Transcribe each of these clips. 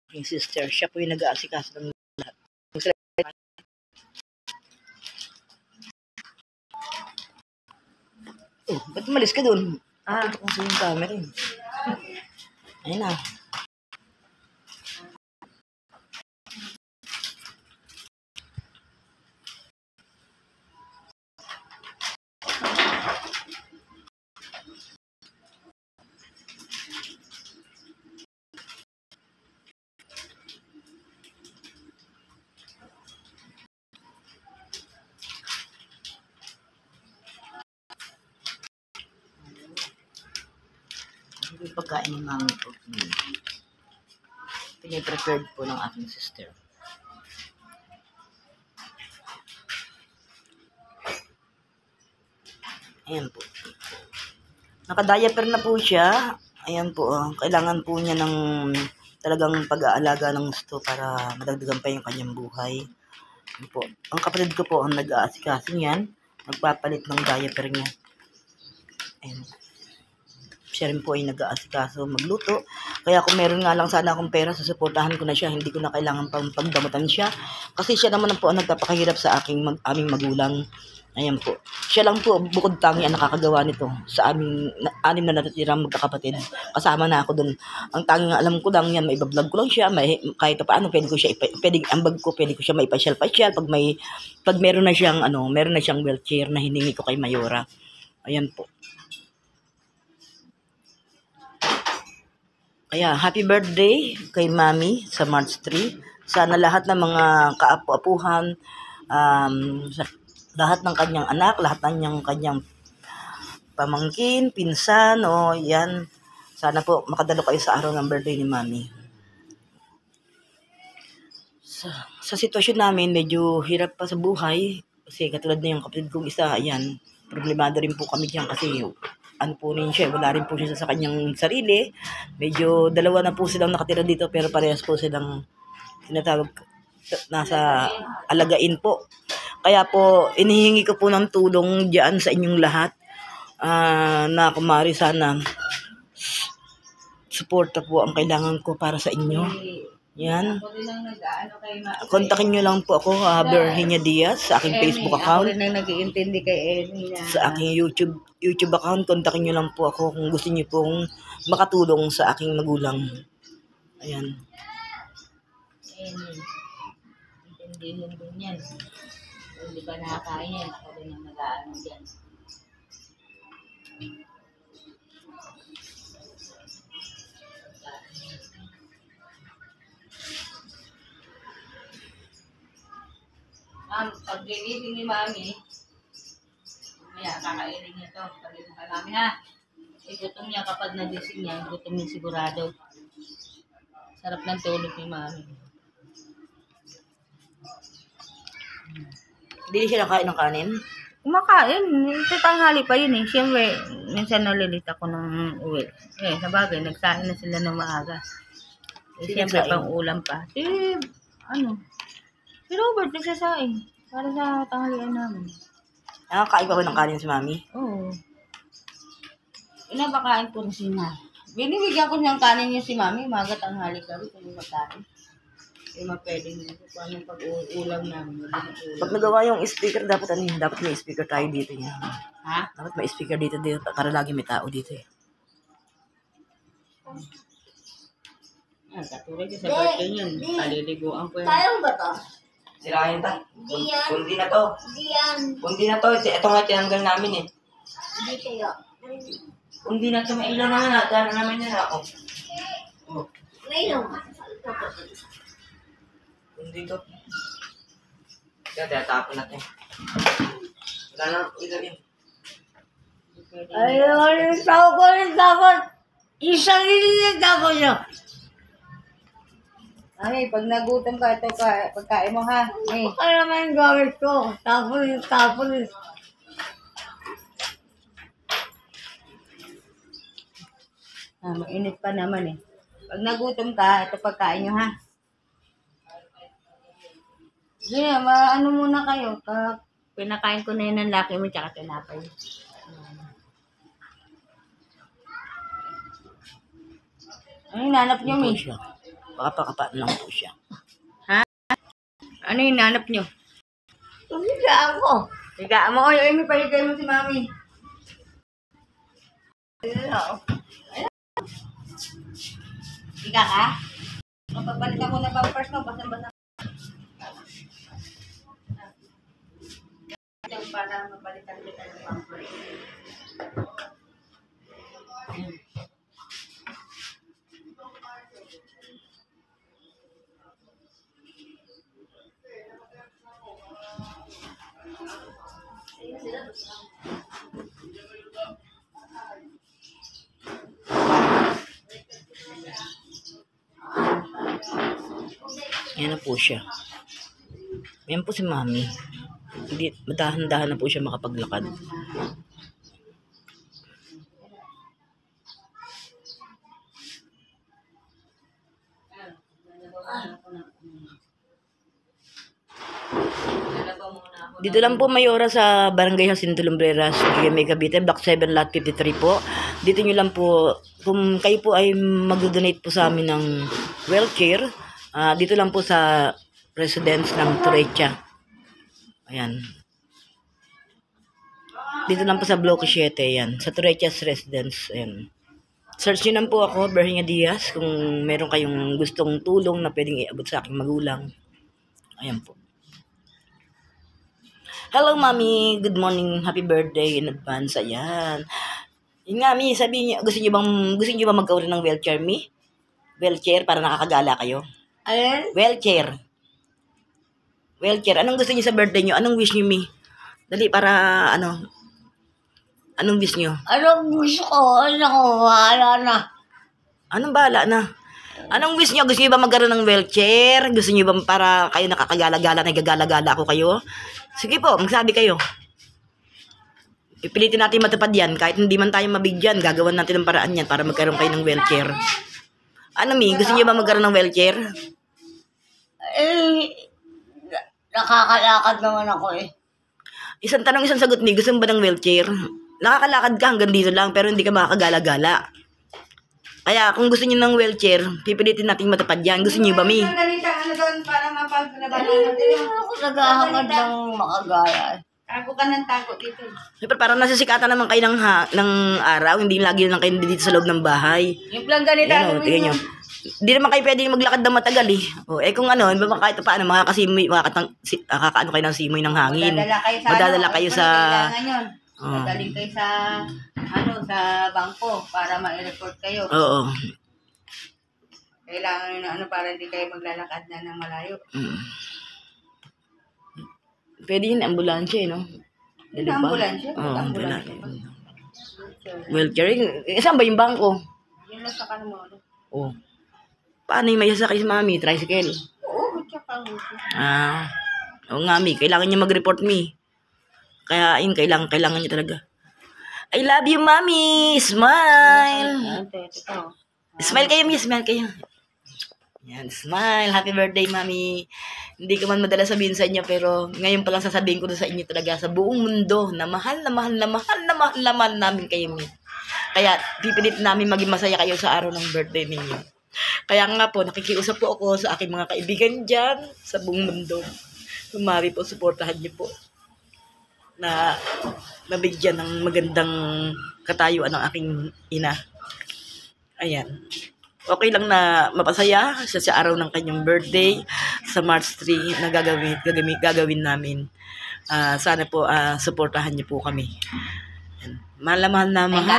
aking sister. Siya po yung nag-aasikaso ng lahat. Oh, ba't umalis ka dun? Ito kung sa yung camera yun. Ayun na. Ito yung pagkain ng mami ko. Piniprepared po ng aking sister. Ayan po. Naka-diaper na po siya. Ayan po. Kailangan po niya ng talagang pag-aalaga ng gusto para madagdagan pa yung kanyang buhay. Ayan po. Ang kapatid ko po ang nag-aasikaso niyan. Nagpapalit ng diaper niya. Ayan. Siya rin po ay nag-aasikaso magluto. Kaya kung meron nga lang sana akong pera, susuportahan ko na siya. Hindi ko na kailangan pang pagdamutan siya. Kasi siya naman po ang nagpapakahirap sa aming magulang. Ayan po. Siya lang po, bukod tangi ang nakakagawa nito sa aming 6 na natitirang magkakapatid. Kasama na ako dun. Ang tanging alam ko lang yan, may ibablog ko lang siya. Kahit paano, pwede ko siya maipasyal-pasyal pag meron na siyang wheelchair na hiningi ko kay Mayora. Ayan po. Kaya, happy birthday kay Mami sa March 3. Sana lahat ng mga kaapu-apuhan, lahat ng kanyang anak, lahat ng kanyang pamangkin, pinsan, yan. Sana po makadalo kayo sa araw ng birthday ni Mami. Sa sitwasyon namin, medyo hirap pa sa buhay. Kasi katulad na yung kapatid kong isa, ayan, problemado rin po kami dyan kasi po rin siya, wala rin po siya sa kanyang sarili. Medyo dalawa na po silang nakatira dito pero parehas po silang tinatawag nasa alagain po. Kaya po, inihingi ko po ng tulong diyan sa inyong lahat na kumari sana suporta po ang kailangan ko para sa inyo. Yan. Kontakin nyo lang po ako, Berhinia Diaz, sa aking Facebook account. Ako rin ang nag-iintindi kay Eni. Sa aking YouTube account, kontakin nyo lang po ako kung gusto nyo pong makatulong sa aking magulang. Ayan. Eni, intindihin din yan. Kung di ba nakakain yan, ako rin ang nag-aano dyan. Pag gigising ni Mami, kakainin niya to. Sabi mo kay Mami ha. Gutom niya kapag nagising niya, gutom niya sigurado. Sarap ng tulog ni Mami. Hindi siya nakain ng kanin? Kumakain. Tatanghali pa yun eh. Siyempre, minsan nalilita ko ng uwi. Sabagay, nagsain na sila ng maaga. Siyempre, pang ulam pa. Si Robert nagsasaing para sa tanghalian namin. Nakakain pa ba ng kanin si Mami? Oo. Inabakain ko rin si Mami. Binibigyan ko niyang kanin niya si Mami. Maga tanghali kami kung magkain. Mapwedeng paano pag-ulam namin. Pag nagawa yung speaker, dapat may speaker tayo dito niya. Ha? Dapat may speaker dito para lagi may tao dito eh. Katulad sa birthday yun. Paliliguan ko yan. Kaya ba to? Sirahin ta. Diyan. Kundi na to. Diyan. Kundi na to. Ito nga tinanggal namin eh. Hindi kayo. Kundi na to. May ilaw naman na. Dahil naman yan ako. May ilaw. Kundi to. Kaya tatapon natin. Wala na. Ilaw yun. Ayun, tapon. Isang ililig tapon nyo. Ay, pag nagutom ka, ito pagkain mo ha. Ay. Baka naman yung gamit ko. Tapon. Mainit pa naman eh. Pag nagutom ka, ito pagkain nyo ha. Sige, ano muna kayo. Pinakain ko na yun ng laki mo tsaka tinapay. Ay, nanap niyo, Ito Mi. siya. Pakapakapaan lang po siya. Ano yung nanap nyo? Higa ako. Higa mo. Oy, may pahigay mo si Mami. Higa ka? Pagbalik ako ng pampers mo, basa-basa. Para mabalitan kita ng pampers. Yan na po siya. Yan po si Mami. Hindi, madahan-dahan na po siya makapaglakad. Dito lang po Mayora sa Barangay Jacinto Lumbreras, GMA Cavite, Block 7, Lot 53 po. Dito nyo lang po, kung kayo po ay mag-donate po sa amin ng wheelchair, dito lang po sa residence ng Turecha. Ayan. Dito lang po sa Block 7, yan. Sa Turecha's residence, ayan. Search nyo lang po ako, Berhinga Diaz, kung meron kayong gustong tulong na pwedeng iabot sa aking magulang. Ayan po. Hello, Mami. Good morning. Happy birthday in advance. Ayan. Yun nga, Mi, sabihin niyo, gusto niyo ba magkaroon ng wheelchair, Mi? Wheelchair para nakakagala kayo? Alin? Wheelchair. Wheelchair. Anong gusto niyo sa birthday niyo? Anong wish niyo, Mi? Dali, para, anong wish niyo? Anong gusto ko? Ano ko? Wala na. Anong bahala na? Anong wish niyo? Gusto niyo ba magkaroon ng wheelchair? Gusto niyo ba para kayo nakakagala-gala, nagagala-gala ako kayo? Sige po, magsabi kayo. Pipilitin natin matupad yan. Kahit hindi man tayo mabigyan, gagawan natin ng paraan yan para magkaroon kayo ng wheelchair. Ano, Mi? Gusto niyo ba magkaroon ng wheelchair? Nakakalakad naman ako eh. Isang tanong, isang sagot, Mi. Gusto mo ba ng wheelchair? Nakakalakad ka hanggang dito lang, pero hindi ka makakagala-gala. Kaya kung gusto niyo ng wheelchair, pipilitin natin matupad yan. Gusto niyo ba, Mi? Doon para mapaglabanan Ako naghahangad ng makagaya. Tago ka ng tago dito. Siyempre, parang nasisikatan naman kayo ng araw. Hindi lagi lang kayo dito sa loob ng bahay. Yung plan ganito. Ayan o, tingnan nyo. Hindi naman kayo pwedeng maglakad ng matagal eh. O, kung kahit paano, makakasimoy, makakaano kayo ng simoy ng hangin. Madadala kayo sa... Madaling kayo sa, sa bangko para ma-report kayo. Oo. Kailangan na para hindi kayo maglalakad na ng malayo. Pwede yun, ambulansya eh, no? Dali ba? Ambulansya? Oo, Ambulansya. wheelchair. Saan ba yung bangko? Yun lang sa kanmo. Oo. Paano yung may sasakay si Mami? Tricycle? Oo, tsaka Oo nga, Mi. Kailangan niya mag-report, Mi. Kaya yun, kailangan niya talaga. I love you, Mami! Smile! Smile kayo, Mi. Smile kayo. Yan, smile. Happy birthday, Mami. Hindi ko man madala sabihin sa inyo, pero ngayon pa lang sasabihin ko sa inyo talaga sa buong mundo na mahal na mahal na mahal na mahal na mahal namin kayo, Mi. Kaya pipilit namin maging masaya kayo sa araw ng birthday ninyo. Kaya nga po, nakikiusap po ako sa aking mga kaibigan dyan sa buong mundo. Kumari po, supportahan niyo po na nabigyan ng magandang katayuan ng aking ina. Ayan. Okay lang na mapasaya siya sa araw ng kanyang birthday sa March 3 na gagawin namin. Sana po suportahan niyo po kami. Ayan. Mahal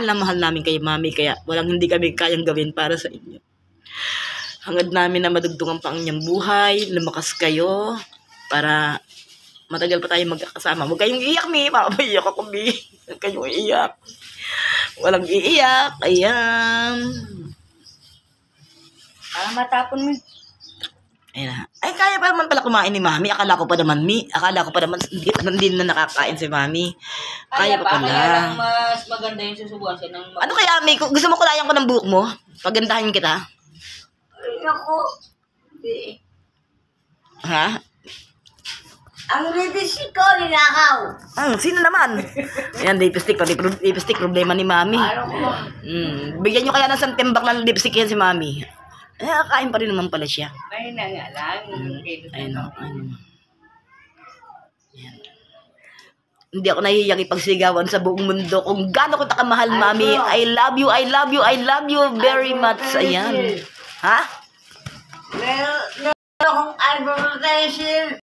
na mahal namin kay Mami, kaya walang hindi kami kayang gawin para sa inyo. Hangad namin na madugtungan pa ang inyong buhay, lumakas kayo para matagal pa tayo magkakasama. Huwag kayong iiyak, Mi. Mapapaiyak ako, Mi. Huwag kayong iiyak. Walang iiyak. Ayan. Para matapon mo. Ayan na. Ay, kaya pa naman pala kumain ni Mami. Akala ko pa naman, hindi na nakakain si Mami. Kaya pa pala. Kaya lang mas maganda yung susubuan siya ng... Ano kaya, Mi? Gusto mo kulayan ko ng buhok mo? Pagandahin kita? Ay, ako. Hindi. Ha? Ang lipstick ko, ninakaw. Sino naman? Ayan, lipstick. Pati lipstick, problema ni Mami. Ayaw ko. Bigyan nyo kaya ng santembak ng lipstick yan si Mami. Kain pa rin naman pala siya. Ayun na nga lang. Ayun o. Yan. Hindi ako nahihiyang ipagsigawan sa buong mundo kung gaano ko takamahal, Mami. I love you, I love you, I love you very much. Ayan. Ha? Meron akong advertising.